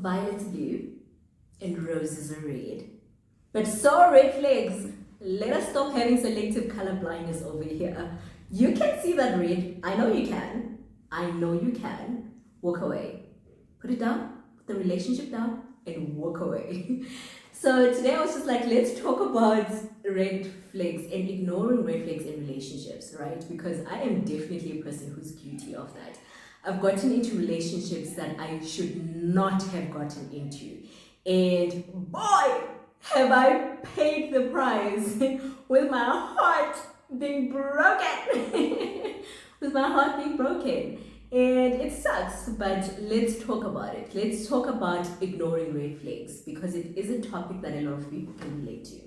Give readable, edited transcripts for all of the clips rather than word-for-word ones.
violet's blue and roses are red. But so are red flags. Let us stop having selective color blindness over here. You can see that red. I know you can. I know you can. Walk away. Put it down, put the relationship down, and walk away. So today I was just like, let's talk about red flags and ignoring red flags in relationships, right? Because I am definitely a person who's guilty of that. I've gotten into relationships that I should not have gotten into. And boy, have I paid the price with my heart being broken. With my heart being broken. And it sucks, but let's talk about it. Let's talk about ignoring red flags because it is a topic that a lot of people can relate to.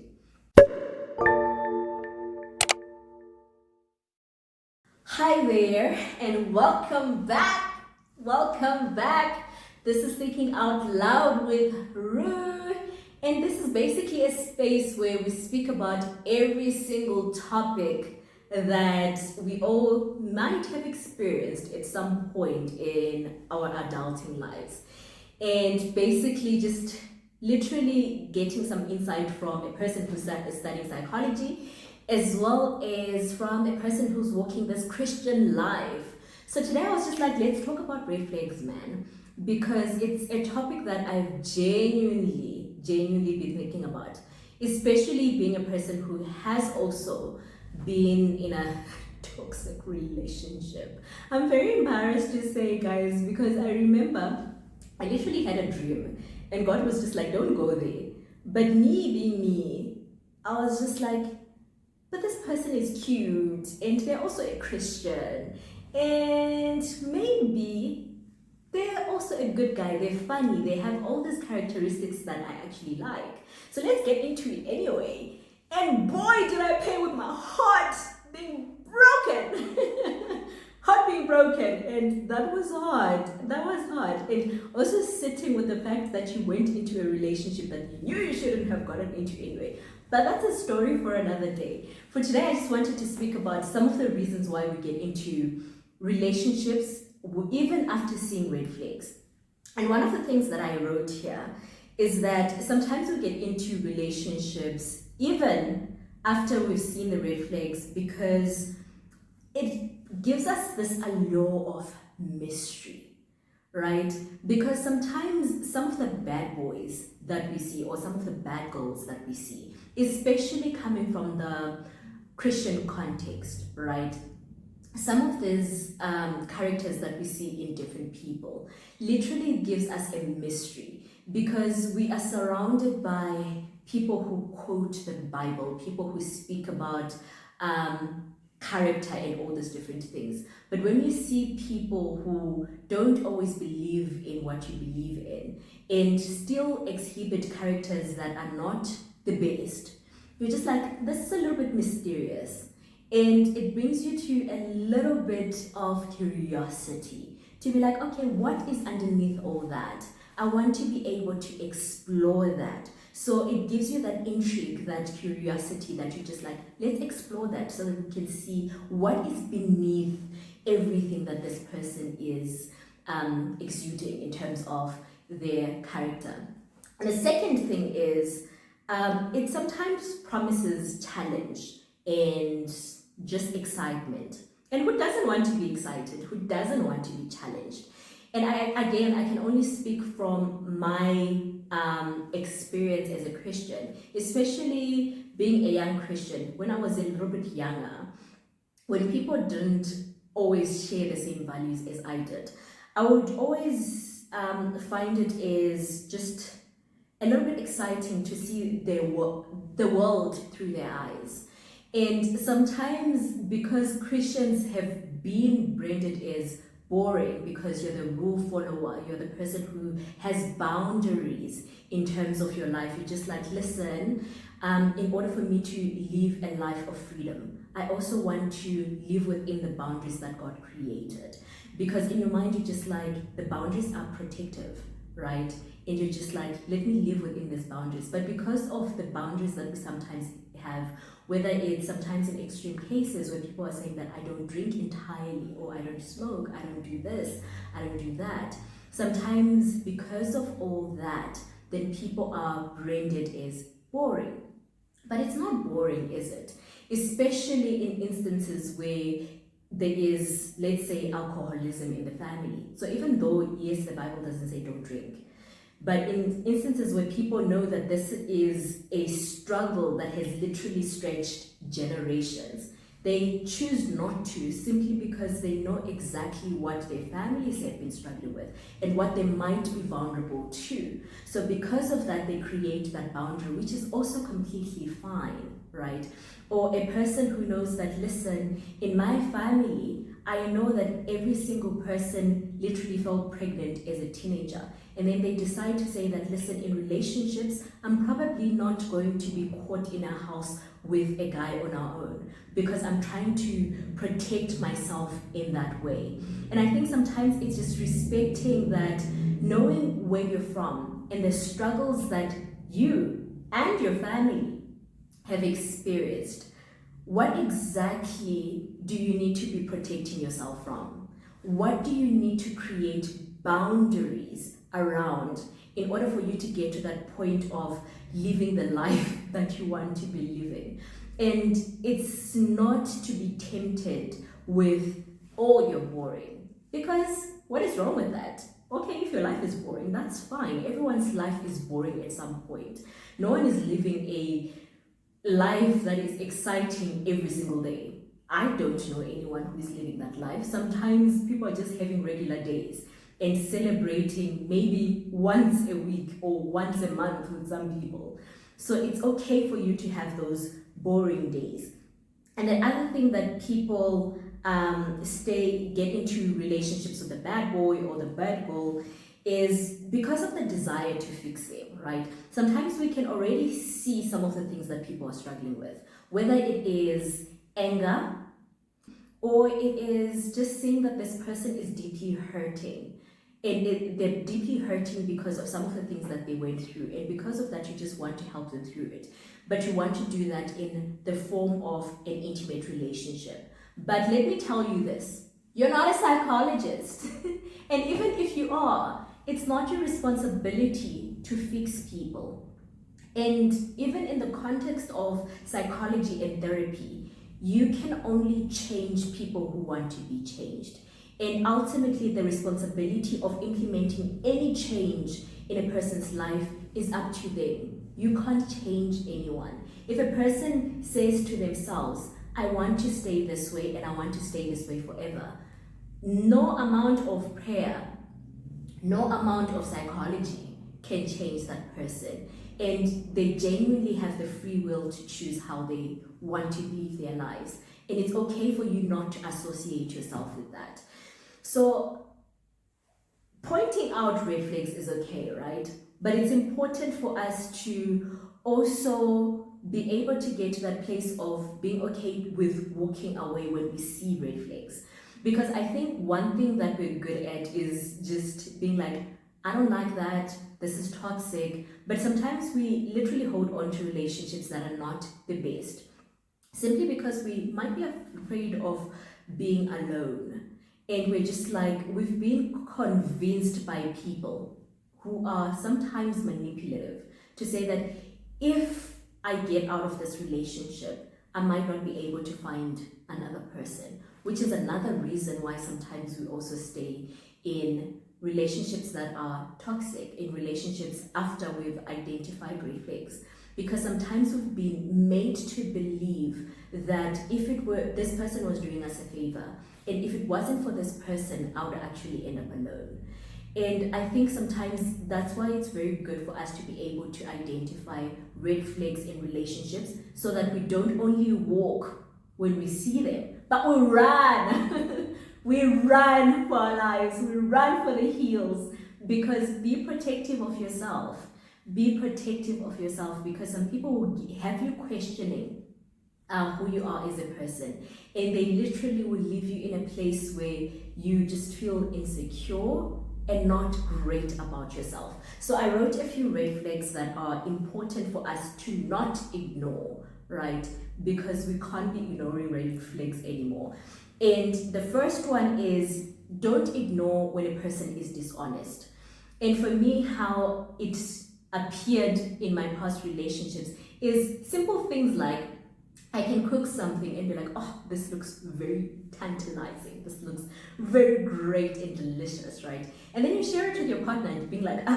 Hi there, and welcome back. Welcome back. This is Thinking Out Loud with Rue. And this is basically a space where we speak about every single topic that we all might have experienced at some point in our adulting lives. And basically just literally getting some insight from a person who's studying psychology, as well as from a person who's walking this Christian life. So today I was just like, let's talk about red flags, man, because it's a topic that I've genuinely been thinking about, especially being a person who has also been in a toxic relationship. I'm very embarrassed to say, guys, because I remember I literally had a dream and God was just like, don't go there. But me being me, I was just like, but this person is cute and they're also a Christian and maybe they're also a good guy, they're funny, they have all these characteristics that I actually like. So let's get into it anyway. And boy, did I pay with my heart being broken. Heart being broken. And that was hard. That was hard. And also sitting with the fact that you went into a relationship that you knew you shouldn't have gotten into anyway. But that's a story for another day. For today, I just wanted to speak about some of the reasons why we get into relationships even after seeing red flags. And one of the things that I wrote here is that sometimes we get into relationships even after we've seen the red flags because it gives us this allure of mystery, right? Because sometimes some of the bad boys that we see or some of the bad girls that we see, especially coming from the Christian context, right? Some of these characters that we see in different people literally gives us a mystery because we are surrounded by people who quote the Bible, people who speak about character and all these different things. But when you see people who don't always believe in what you believe in and still exhibit characters that are not the best, you're just like, this is a little bit mysterious. And it brings you to a little bit of curiosity to be like, okay, what is underneath all that? I want to be able to explore that. So it gives you that intrigue, that curiosity that you just like, let's explore that so that we can see what is beneath everything that this person is exuding in terms of their character. And the second thing is, it sometimes promises challenge and just excitement. And who doesn't want to be excited? Who doesn't want to be challenged? And I can only speak from my experience as a Christian, especially being a young Christian. When I was a little bit younger, when people didn't always share the same values as I did, I would always find it as just a little bit exciting to see the world through their eyes. And sometimes because Christians have been branded as boring because you're the rule follower, you're the person who has boundaries in terms of your life, you're just like, listen, in order for me to live a life of freedom, I also want to live within the boundaries that God created. Because in your mind, you're just like, the boundaries are protective, right? And you're just like, let me live within these boundaries. But because of the boundaries that we sometimes have, whether it's sometimes in extreme cases where people are saying that I don't drink entirely, or I don't smoke, I don't do this, I don't do that. sometimes because of all that, then people are branded as boring. But it's not boring, is it? Especially in instances where there is, let's say, alcoholism in the family. So even though, yes, the Bible doesn't say don't drink, but in instances where people know that this is a struggle that has literally stretched generations, they choose not to simply because they know exactly what their families have been struggling with and what they might be vulnerable to. So because of that, they create that boundary, which is also completely fine, right? Or a person who knows that, listen, in my family, I know that every single person literally fell pregnant as a teenager. And then they decide to say that, listen, in relationships, I'm probably not going to be caught in a house with a guy on our own because I'm trying to protect myself in that way. And I think sometimes it's just respecting that, knowing where you're from and the struggles that you and your family have experienced. What exactly do you need to be protecting yourself from? What do you need to create boundaries around in order for you to get to that point of living the life that you want to be living? And it's not to be tempted with, oh, you're boring. Because what is wrong with that? Okay, if your life is boring, that's fine. Everyone's life is boring at some point. No one is living a life that is exciting every single day. I don't know anyone who is living that life. Sometimes people are just having regular days and celebrating maybe once a week or once a month with some people. So it's okay for you to have those boring days. And the other thing that people get into relationships with the bad boy or the bad girl is because of the desire to fix them, right? Sometimes we can already see some of the things that people are struggling with, whether it is anger or it is just seeing that this person is deeply hurting. And they're deeply hurting because of some of the things that they went through. And because of that, you just want to help them through it. But you want to do that in the form of an intimate relationship. But let me tell you this. You're not a psychologist. And even if you are, it's not your responsibility to fix people. And even in the context of psychology and therapy, you can only change people who want to be changed. And ultimately, the responsibility of implementing any change in a person's life is up to them. You can't change anyone. If a person says to themselves, I want to stay this way and I want to stay this way forever, no amount of prayer, no amount of psychology can change that person. And they genuinely have the free will to choose how they want to live their lives. And it's okay for you not to associate yourself with that. So pointing out red flags is okay, right? But it's important for us to also be able to get to that place of being okay with walking away when we see red flags. Because I think one thing that we're good at is just being like, I don't like that, this is toxic. But sometimes we literally hold on to relationships that are not the best, simply because we might be afraid of being alone. And we're just like, we've been convinced by people who are sometimes manipulative to say that if I get out of this relationship, I might not be able to find another person, which is another reason why sometimes we also stay in relationships that are toxic, in relationships after we've identified red flags. Because sometimes we've been made to believe that if it were, this person was doing us a favor, and if it wasn't for this person, I would actually end up alone. And I think sometimes that's why it's very good for us to be able to identify red flags in relationships so that we don't only walk when we see them, but we run. We run for our lives, we run for the hills, because be protective of yourself. Be protective of yourself, because some people will have you questioning who you are as a person, and they literally will leave you in a place where you just feel insecure and not great about yourself. So I wrote a few red flags that are important for us to not ignore, right? Because we can't be ignoring red flags anymore. And the first one is don't ignore when a person is dishonest. And for me, how it appeared in my past relationships is simple things like I can cook something and be like, oh, this looks very tantalizing. This looks very great and delicious, right? And then you share it with your partner and being like,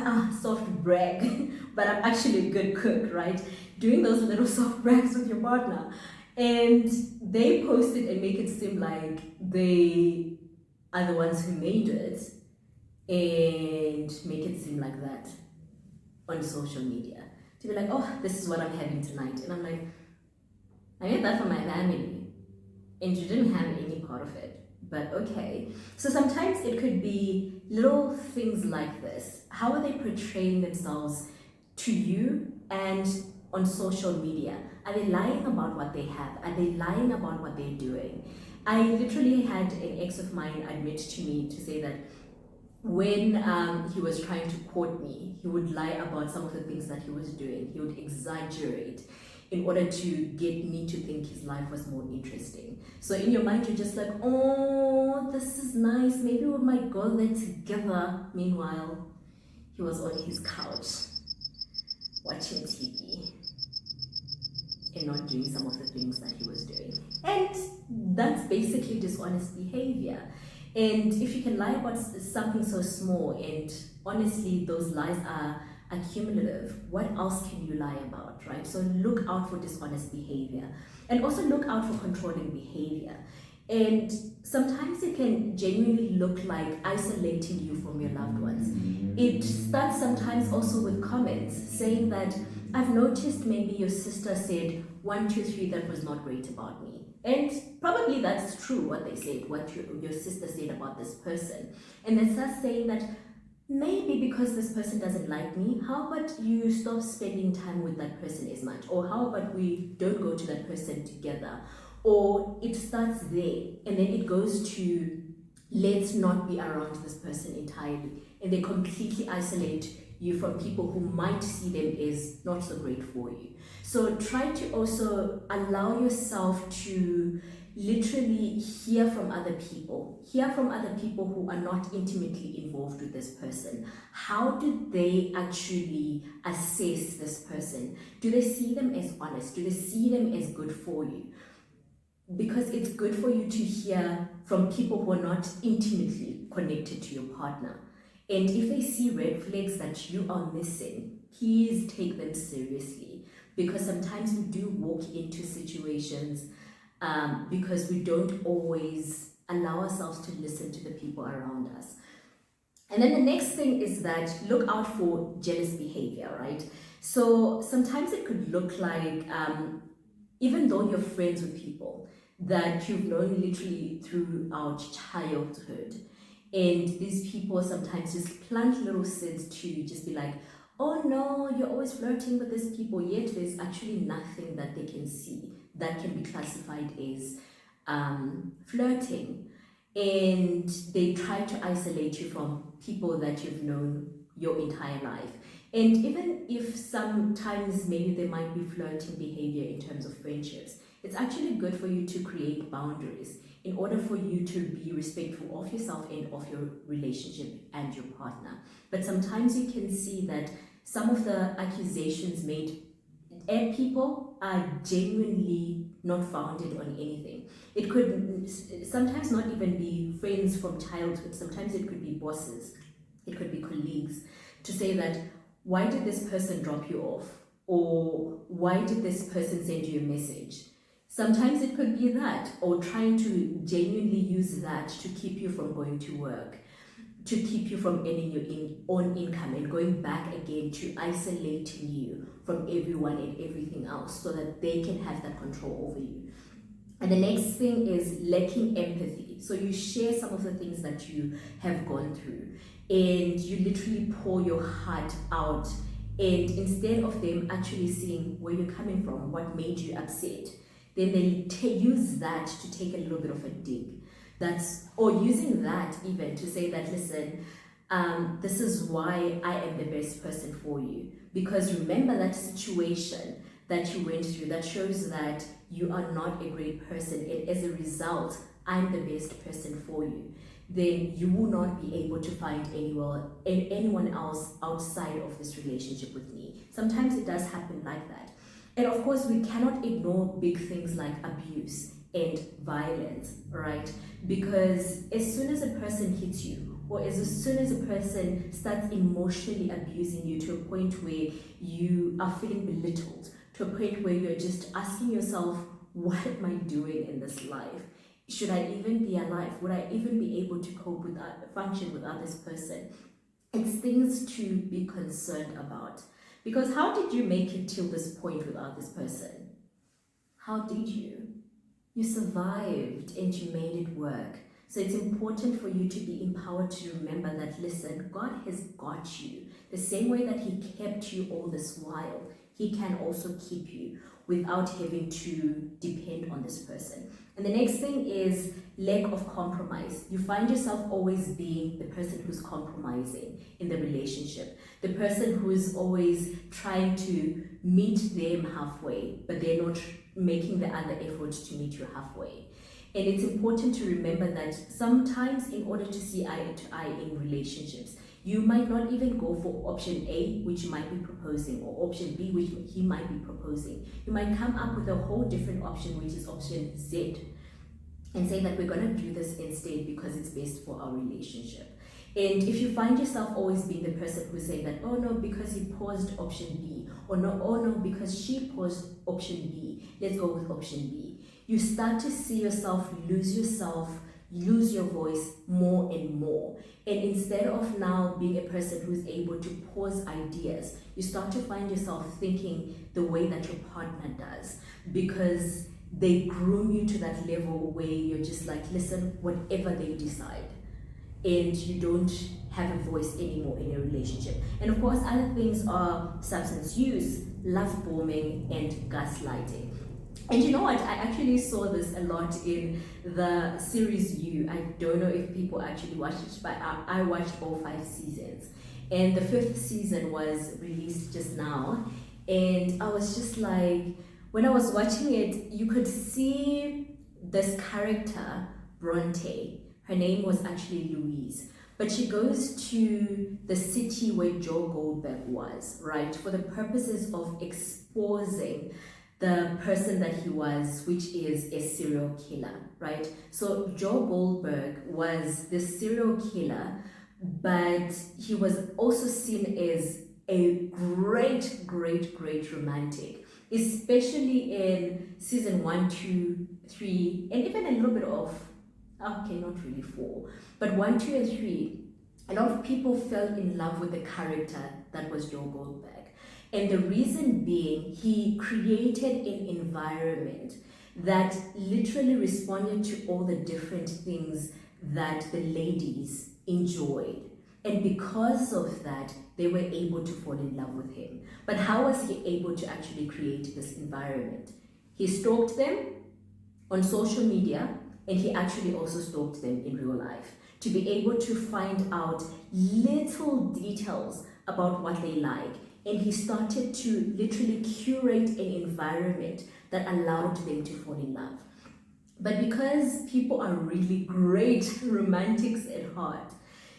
soft brag, but I'm actually a good cook, right? Doing those little soft brags with your partner. And they post it and make it seem like they are the ones who made it and make it seem like that on social media. To be like, oh, this is what I'm having tonight. And I'm like, I made that for my family, and you didn't have any part of it, but okay. So sometimes it could be little things like this. How are they portraying themselves to you and on social media? Are they lying about what they have? Are they lying about what they're doing? I literally had an ex of mine admit to me to say that when he was trying to court me, he would lie about some of the things that he was doing. He would exaggerate in order to get me to think his life was more interesting. So in your mind, you're just like, oh, this is nice. Maybe we might go there together. Meanwhile, he was on his couch watching TV and not doing some of the things that he was doing. And that's basically dishonest behavior. And if you can lie about something so small, and honestly, those lies are accumulative, what else can you lie about, right? So look out for dishonest behavior, and also look out for controlling behavior. And sometimes it can genuinely look like isolating you from your loved ones. It starts sometimes also with comments saying that, I've noticed maybe your sister said 1, 2, 3 that was not great about me. And probably that's true what they said, what your sister said about this person. And they start saying that maybe because this person doesn't like me, how about you stop spending time with that person as much? Or how about we don't go to that person together? Or it starts there and then it goes to, let's not be around this person entirely. And they completely isolate you from people who might see them as not so great for you. So try to also allow yourself to literally hear from other people who are not intimately involved with this person. How do they actually assess this person? Do they see them as honest? Do they see them as good for you? Because it's good for you to hear from people who are not intimately connected to your partner. And if they see red flags that you are missing, please take them seriously. Because sometimes we do walk into situations because we don't always allow ourselves to listen to the people around us. And then the next thing is that look out for jealous behavior, right? So sometimes it could look like, even though you're friends with people that you've known literally throughout childhood, and these people sometimes just plant little seeds to just be like, oh no, you're always flirting with these people, yet there's actually nothing that they can see that can be classified as flirting. And they try to isolate you from people that you've known your entire life. And even if sometimes maybe there might be flirting behavior in terms of friendships, it's actually good for you to create boundaries in order for you to be respectful of yourself and of your relationship and your partner. But sometimes you can see that some of the accusations made at people are genuinely not founded on anything. It could sometimes not even be friends from childhood. Sometimes it could be bosses, it could be colleagues, to say that, why did this person drop you off? Or why did this person send you a message? Sometimes it could be that, or trying to genuinely use that to keep you from going to work, to keep you from earning your own income and going back again to isolating you from everyone and everything else so that they can have that control over you. And the next thing is lacking empathy. So you share some of the things that you have gone through and you literally pour your heart out, and instead of them actually seeing where you're coming from, what made you upset, then they use that to take a little bit of a dig. Or using that even to say that, listen, this is why I am the best person for you. Because remember that situation that you went through, that shows that you are not a great person, and as a result, I'm the best person for you. then you will not be able to find anyone else outside of this relationship with me. Sometimes it does happen like that. And of course, we cannot ignore big things like abuse and violence, right? Because as soon as a person hits you, or as soon as a person starts emotionally abusing you to a point where you are feeling belittled, to a point where you're just asking yourself, what am I doing in this life? Should I even be alive? Would I even be able to cope with that, function without this person? It's things to be concerned about. Because how did you make it till this point without this person? How did you? You survived and you made it work. So it's important for you to be empowered to remember that, listen, God has got you. The same way that He kept you all this while, He can also keep you without having to depend on this person. And the next thing is lack of compromise. You find yourself always being the person who's compromising in the relationship, the person who's always trying to meet them halfway, but they're not making the other effort to meet you halfway. And it's important to remember that sometimes in order to see eye to eye in relationships, you might not even go for option A, which you might be proposing, or option B, which he might be proposing. You might come up with a whole different option, which is option Z, and say that we're going to do this instead because it's best for our relationship. And if you find yourself always being the person who's saying that, oh no, because he paused option B, or no, oh no, because she paused option B, let's go with option B. You start to see yourself, lose your voice more and more. And instead of now being a person who's able to pause ideas, you start to find yourself thinking the way that your partner does, because they groom you to that level where you're just like, listen, whatever they decide. And you don't have a voice anymore in a relationship. And of course, other things are substance use, love bombing, and gaslighting. And you know what? I actually saw this a lot in the series You. I don't know if people actually watched it, but I watched all 5 seasons. And the 5th season was released just now. And I was just like, when I was watching it, you could see this character, Bronte. Her name was actually Louise. But she goes to the city where Joe Goldberg was, right? For the purposes of exposing the person that he was, which is a serial killer, right? So Joe Goldberg was this serial killer, but he was also seen as a great romantic, especially in season 1, 2, 3, and even a little bit of, okay, not really 4, but 1, 2, and 3. A lot of people fell in love with the character that was Joe Goldberg. And the reason being, he created an environment that literally responded to all the different things that the ladies enjoyed. And because of that, they were able to fall in love with him. But how was he able to actually create this environment? He stalked them on social media, and he actually also stalked them in real life to be able to find out little details about what they like. And he started to literally curate an environment that allowed them to fall in love. But because people are really great romantics at heart,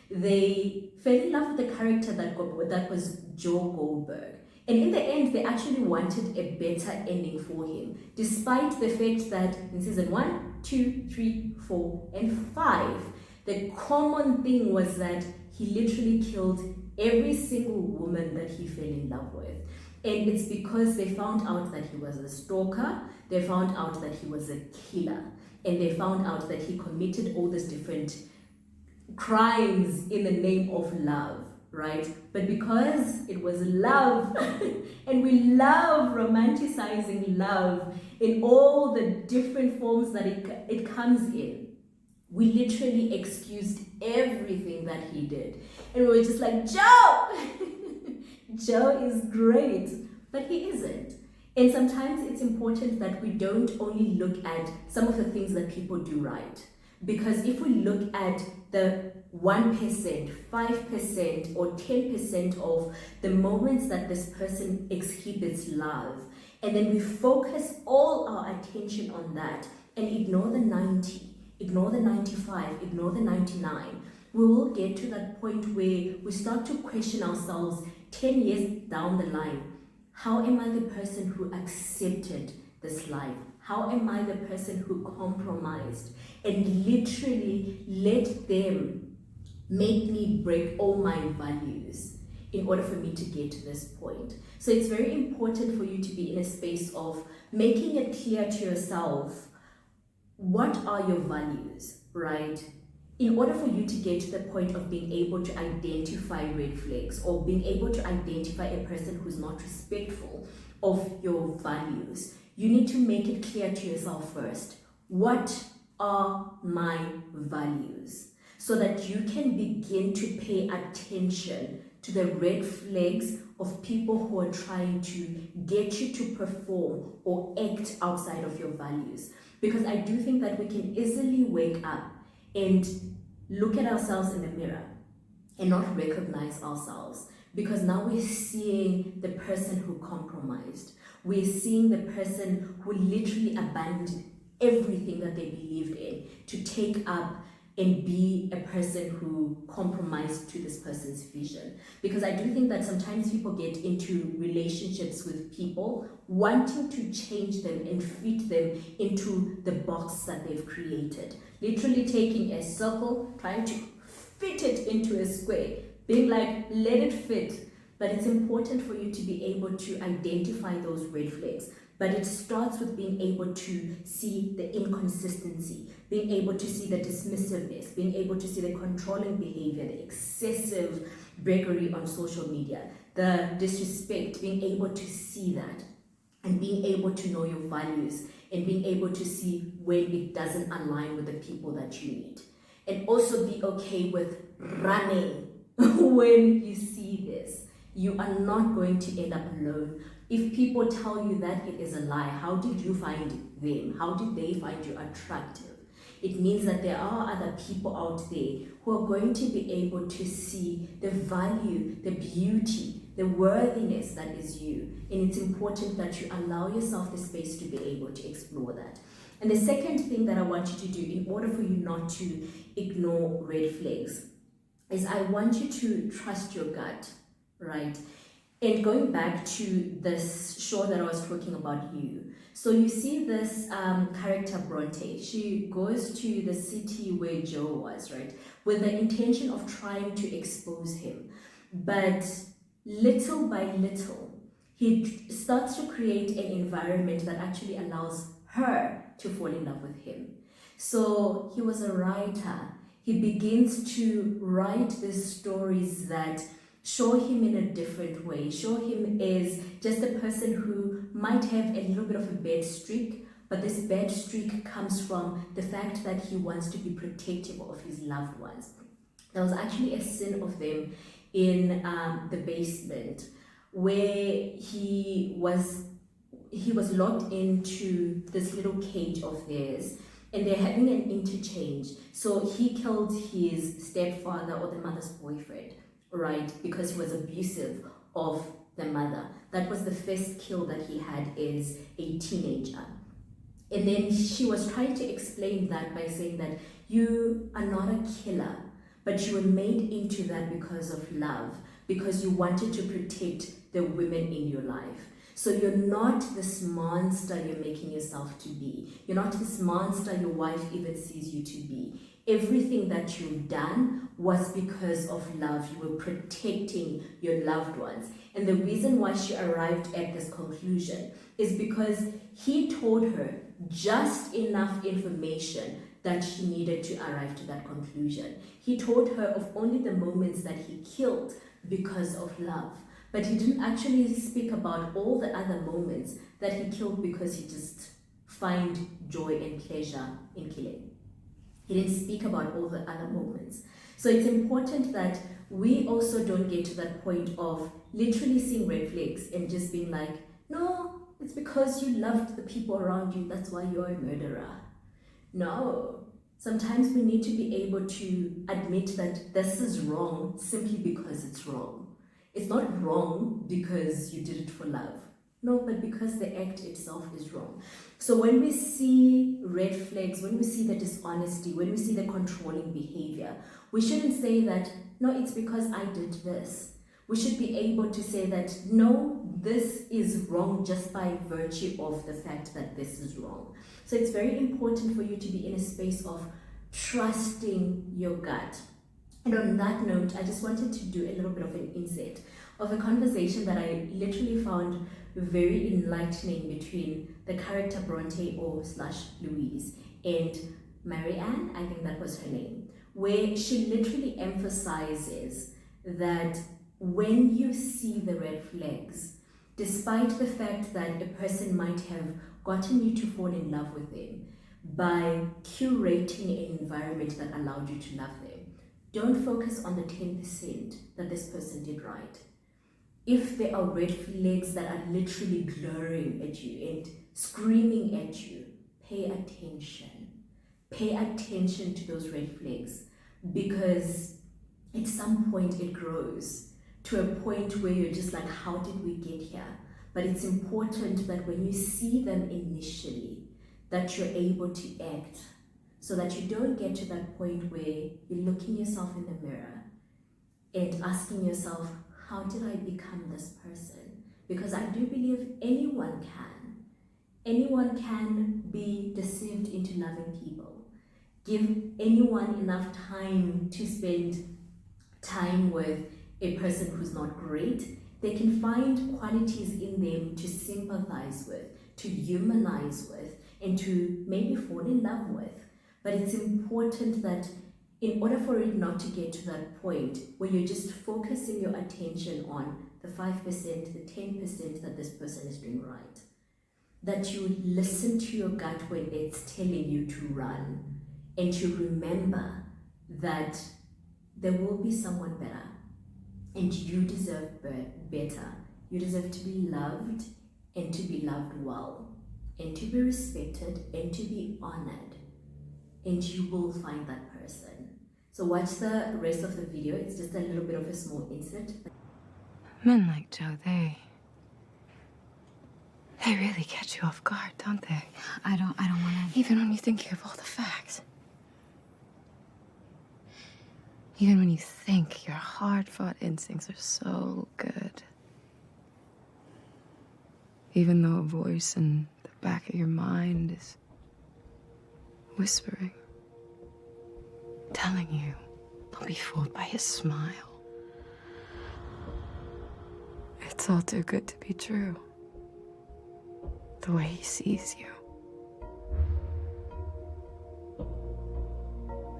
they fell in love with the character that was Joe Goldberg. And in the end, they actually wanted a better ending for him, despite the fact that in season 1, 2, 3, 4, and 5, the common thing was that he literally killed every single woman that he fell in love with. And it's because they found out that he was a stalker, they found out that he was a killer, and they found out that he committed all these different crimes in the name of love, right? But because it was love, and we love romanticizing love in all the different forms that it comes in, we literally excused everything that he did. And we were just like, Joe! Joe is great, but he isn't. And sometimes it's important that we don't only look at some of the things that people do right. Because if we look at the 1%, 5%, or 10% of the moments that this person exhibits love, and then we focus all our attention on that and ignore the 90, ignore the 95, ignore the 99, we will get to that point where we start to question ourselves 10 years down the line. How am I the person who accepted this life? How am I the person who compromised and literally let them make me break all my values in order for me to get to this point? So it's very important for you to be in a space of making it clear to yourself, what are your values, right? In order for you to get to the point of being able to identify red flags or being able to identify a person who's not respectful of your values, you need to make it clear to yourself first. What are my values? So that you can begin to pay attention to the red flags of people who are trying to get you to perform or act outside of your values. Because I do think that we can easily wake up and look at ourselves in the mirror and not recognize ourselves, because now we're seeing the person who compromised. We're seeing the person who literally abandoned everything that they believed in to take up and be a person who compromised to this person's vision. Because I do think that sometimes people get into relationships with people wanting to change them and fit them into the box that they've created. Literally taking a circle, trying to fit it into a square, being like, let it fit. But it's important for you to be able to identify those red flags. But it starts with being able to see the inconsistency, being able to see the dismissiveness, being able to see the controlling behavior, the excessive beggary on social media, the disrespect, being able to see that and being able to know your values and being able to see when it doesn't align with the people that you need. And also be okay with running when you see this. You are not going to end up alone. If people tell you that it is a lie, how did you find them? How did they find you attractive? It means that there are other people out there who are going to be able to see the value, the beauty, the worthiness that is you. And it's important that you allow yourself the space to be able to explore that. And the second thing that I want you to do in order for you not to ignore red flags is I want you to trust your gut, right? And going back to this show that I was talking about, so you see this character Bronte. She goes to the city where Joe was, right, with the intention of trying to expose him. But little by little, he starts to create an environment that actually allows her to fall in love with him. So he was a writer. He begins to write these stories that show him in a different way, show him as just a person who might have a little bit of a bad streak, but this bad streak comes from the fact that he wants to be protective of his loved ones. There was actually a scene of them in the basement where he was locked into this little cage of theirs, and they're having an interchange. So he killed his stepfather or the mother's boyfriend, right, because he was abusive of the mother. That was the first kill that he had as a teenager. And then she was trying to explain that by saying that you are not a killer, but you were made into that because of love, because you wanted to protect the women in your life. So you're not this monster you're making yourself to be. You're not this monster your wife even sees you to be. Everything that you've done was because of love. You were protecting your loved ones. And the reason why she arrived at this conclusion is because he told her just enough information that she needed to arrive to that conclusion. He told her of only the moments that he killed because of love. But he didn't actually speak about all the other moments that he killed because he just find joy and pleasure in killing. He didn't speak about all the other moments. So it's important that we also don't get to that point of literally seeing red flags and just being like, no, it's because you loved the people around you, that's why you're a murderer. No, sometimes we need to be able to admit that this is wrong simply because it's wrong. It's not wrong because you did it for love. No, but because the act itself is wrong. So when we see red flags, when we see the dishonesty, when we see the controlling behavior, we shouldn't say that, no, it's because I did this. We should be able to say that, no, this is wrong just by virtue of the fact that this is wrong. So it's very important for you to be in a space of trusting your gut. And on that note, I just wanted to do a little bit of an insight of a conversation that I literally found very enlightening between the character Bronte or slash Louise and Marianne, I think that was her name, where she literally emphasizes that when you see the red flags, despite the fact that a person might have gotten you to fall in love with them by curating an environment that allowed you to love them, don't focus on the 10% that this person did right. If there are red flags that are literally glaring at you and screaming at you, pay attention. Pay attention to those red flags, because at some point it grows to a point where you're just like, how did we get here? But it's important that when you see them initially, that you're able to act, so that you don't get to that point where you're looking yourself in the mirror and asking yourself, how did I become this person? Because I do believe anyone can. Anyone can be deceived into loving people. Give anyone enough time to spend time with a person who's not great. They can find qualities in them to sympathize with, to humanize with, and to maybe fall in love with. But it's important that in order for it not to get to that point where you're just focusing your attention on the 5%, the 10% that this person is doing right, that you listen to your gut when it's telling you to run, and you remember that there will be someone better, and you deserve better. You deserve to be loved, and to be loved well, and to be respected, and to be honored, and you will find that person. So watch the rest of the video. It's just a little bit of a small insert. Men like Joe, they really catch you off guard, don't they? I don't want to. Even when you think you have all the facts. Even when you think your hard-fought instincts are so good. Even though a voice in the back of your mind is whispering, telling you, don't be fooled by his smile. It's all too good to be true. The way he sees you.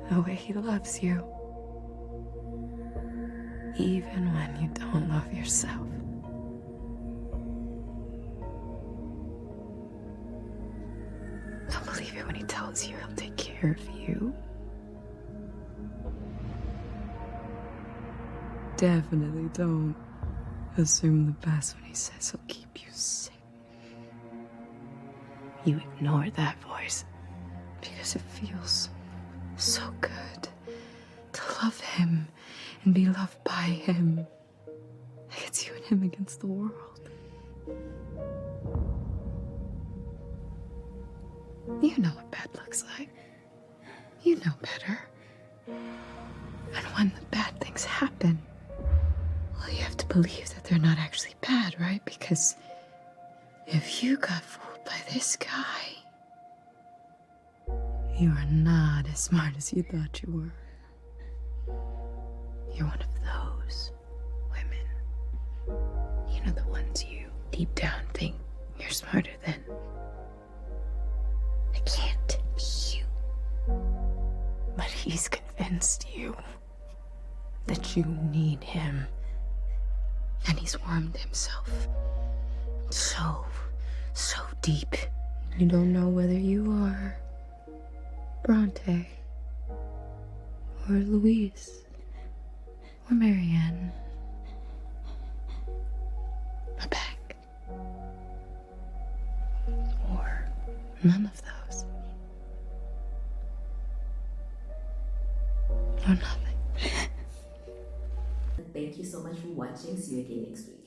The way he loves you. Even when you don't love yourself. Don't believe it when he tells you he'll take care of you. Definitely don't assume the best when he says he'll keep you safe. You ignore that voice because it feels so good to love him and be loved by him. It's you and him against the world. You know what bad looks like. You know better. And when the bad things happen, well, you have to believe that they're not actually bad, right? Because if you got fooled by this guy, you are not as smart as you thought you were. You're one of those women. You know, the ones you deep down think you're smarter than. I can't be you. But he's convinced you that you need him. And he's wormed himself so deep. You don't know whether you are Bronte or Louise or Marianne or Beck or none of those or nothing. Thank you so much for watching. See you again next week.